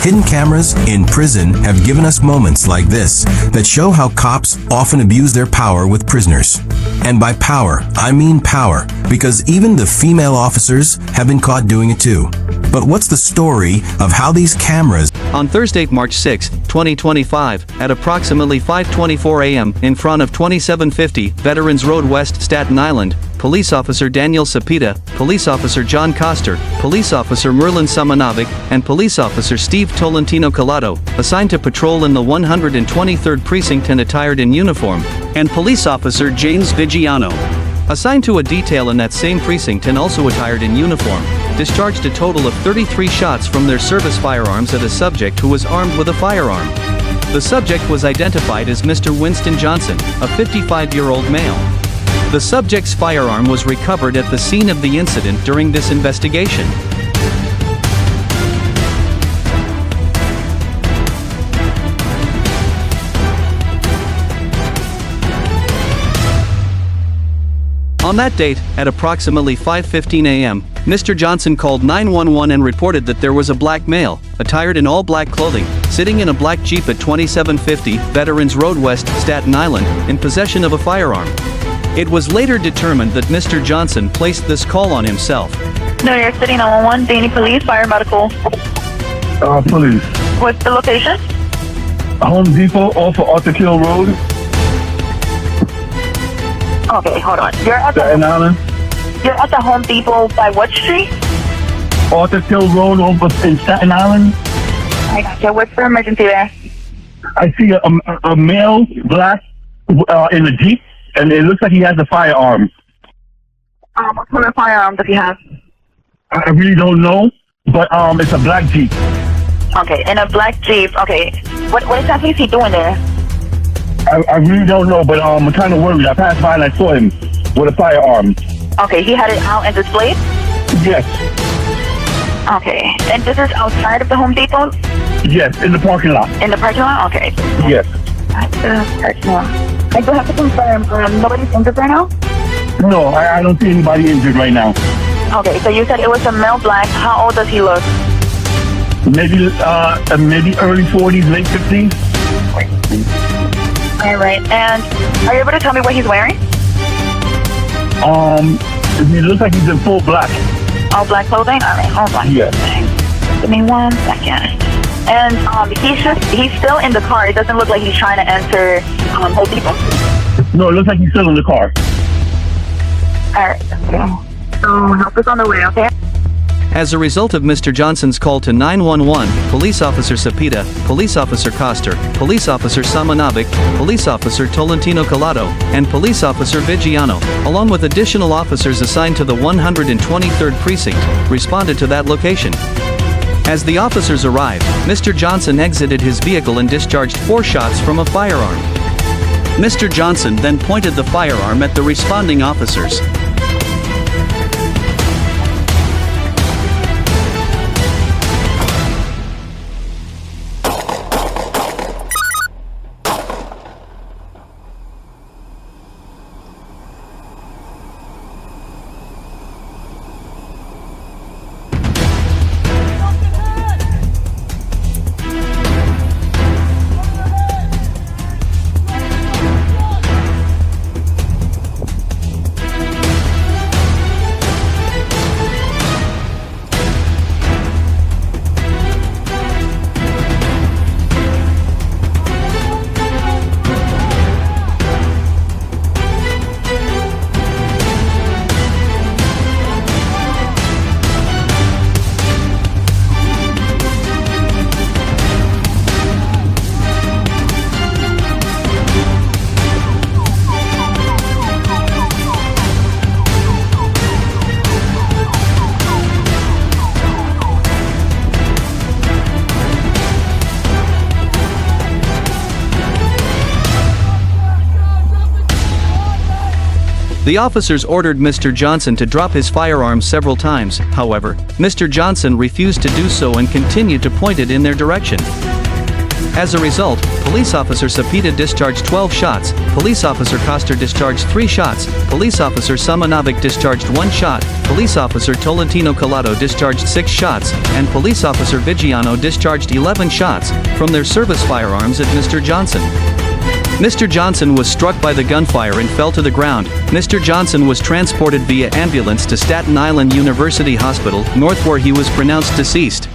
Hidden cameras in prison have given us moments like this that show how cops often abuse their power with prisoners. And by power, I mean power, because even the female officers have been caught doing it too. But what's the story of how these cameras... On Thursday, March 6, 2025, at approximately 5:24 a.m. in front of 2750 Veterans Road West, Staten Island, Police Officer Daniel Cepeda, Police Officer John Coster, Police Officer Merlin Samanovic, and Police Officer Steve Tolentino Collado, assigned to patrol in the 123rd Precinct and attired in uniform, and Police Officer James Vigiano, assigned to a detail in that same precinct and also attired in uniform, discharged a total of 33 shots from their service firearms at a subject who was armed with a firearm. The subject was identified as Mr. Winston Johnson, a 55-year-old male. The subject's firearm was recovered at the scene of the incident during this investigation. On that date, at approximately 5:15 a.m., Mr. Johnson called 911 and reported that there was a black male, attired in all black clothing, sitting in a black Jeep at 2750 Veterans Road West, Staten Island, in possession of a firearm. It was later determined that Mr. Johnson placed this call on himself. No, you're City 911, Danny Police, Fire Medical. Police. What's the location? Home Depot off of Arthur Kill Road, Okay, hold on. Staten Island. You're at the Home Depot by what street? Arthur Kill Road over in Staten Island. I gotcha. What's the emergency there? I see a male black in a Jeep, and it looks like he has a firearm. What kind of firearm does he have? I really don't know, but it's a black Jeep. Okay, in a black Jeep. Okay. What exactly is he doing there? I really don't know, but I'm kind of worried. I passed by and I saw him with a firearm. Okay, he had it out and displayed? Yes. Okay, and this is outside of the Home Depot? Yes, in the parking lot. In the parking lot? Okay. Yes. At the parking lot. I do have to confirm, nobody's injured right now? No, I don't see anybody injured right now. Okay, so you said it was a male black. How old does he look? Maybe early 40s, late 50s. All right, and are you able to tell me what he's wearing? It looks like he's in full black. All black clothing? All right, all black Yes. clothing. Give me 1 second. And he's still in the car. It doesn't look like he's trying to enter Home Depot. No, it looks like he's still in the car. All right, so help is on the way, okay? As a result of Mr. Johnson's call to 911, Police Officer Cepeda, Police Officer Coster, Police Officer Samanovic, Police Officer Tolentino Collado, and Police Officer Vigiano, along with additional officers assigned to the 123rd Precinct, responded to that location. As the officers arrived, Mr. Johnson exited his vehicle and discharged 4 shots from a firearm. Mr. Johnson then pointed the firearm at the responding officers. The officers ordered Mr. Johnson to drop his firearm several times. However, Mr. Johnson refused to do so and continued to point it in their direction. As a result, Police Officer Cepeda discharged 12 shots, Police Officer Koster discharged 3 shots, Police Officer Samanovic discharged 1 shot, Police Officer Tolentino Collado discharged 6 shots, and Police Officer Vigiano discharged 11 shots from their service firearms at Mr. Johnson. Mr. Johnson was struck by the gunfire and fell to the ground. Mr. Johnson was transported via ambulance to Staten Island University Hospital, North, where he was pronounced deceased.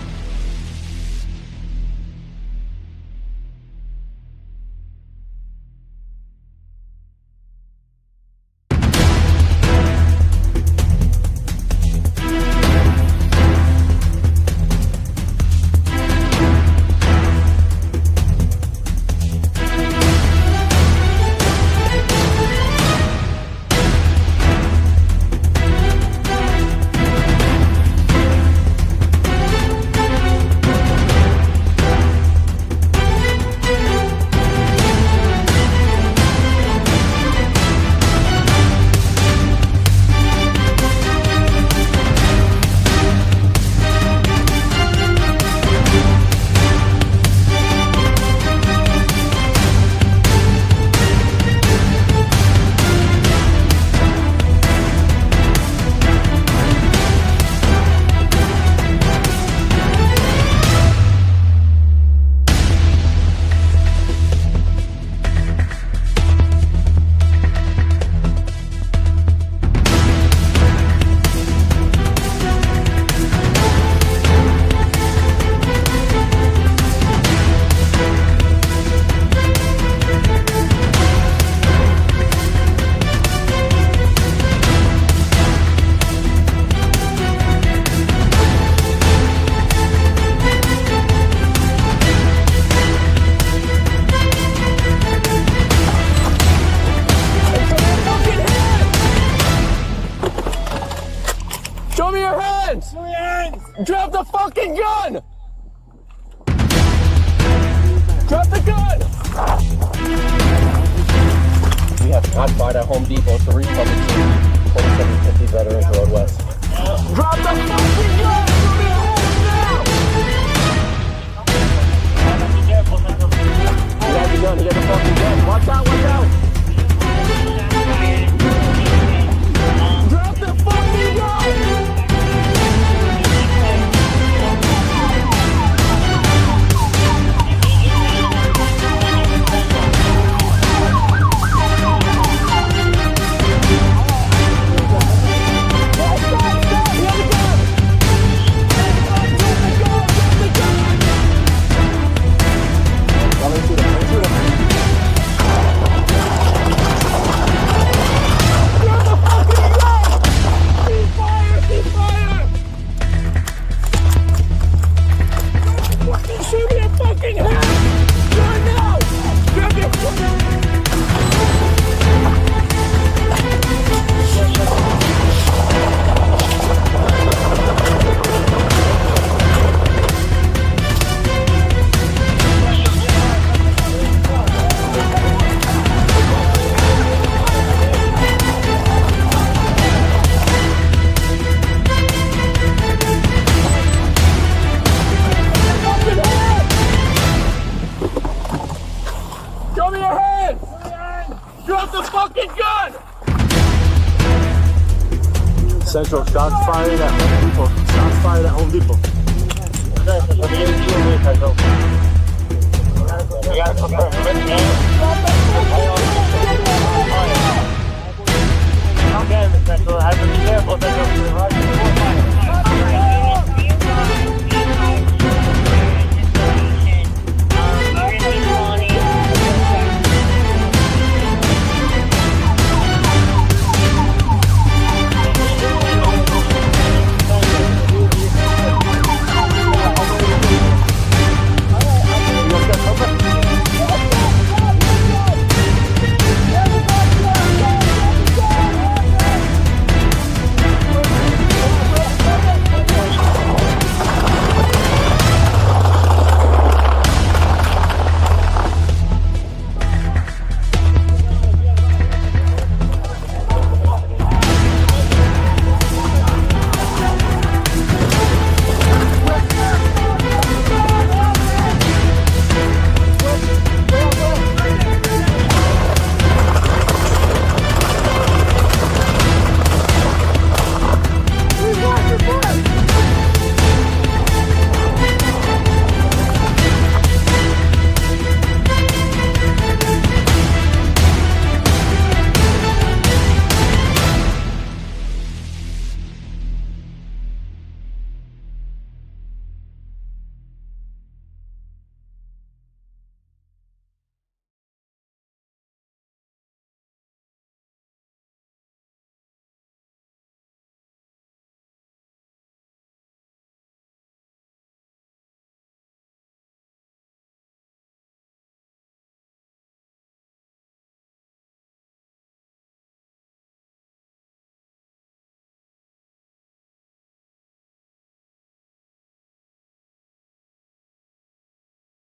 Show me your hands! Show me your hands! Drop the fucking gun! Drop the gun! We have not fired at Home Depot, 3 public safety, 2750 Veterans Road West. Drop the fucking gun! Show me your hands now! He has the gun, he has the fucking gun. Watch out, watch out! Drop the fucking gun! Show me your hands! Drop the fucking gun! Central, shots fired at Home Depot. Shots fired at Home Depot. Okay, Central, have to be careful.